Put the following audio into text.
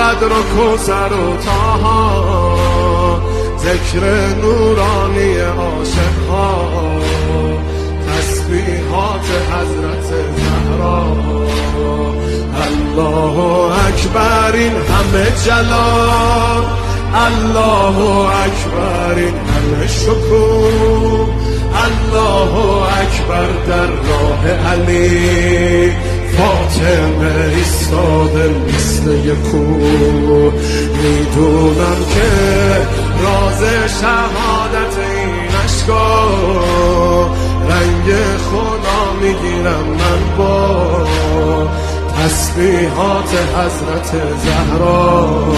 بدر و کوثر و طه، ذکر نورانی عاشقها، تسبیحات حضرت زهرا. الله اکبر این همه جلال، الله اکبر این همه شکوه، الله اکبر در راه علی، فاطمه ایستاده مثل یک کوه. میدونم که راز شهادت این اشکا، رنگ خدا میگیرم من با تسبیحات حضرت زهرا.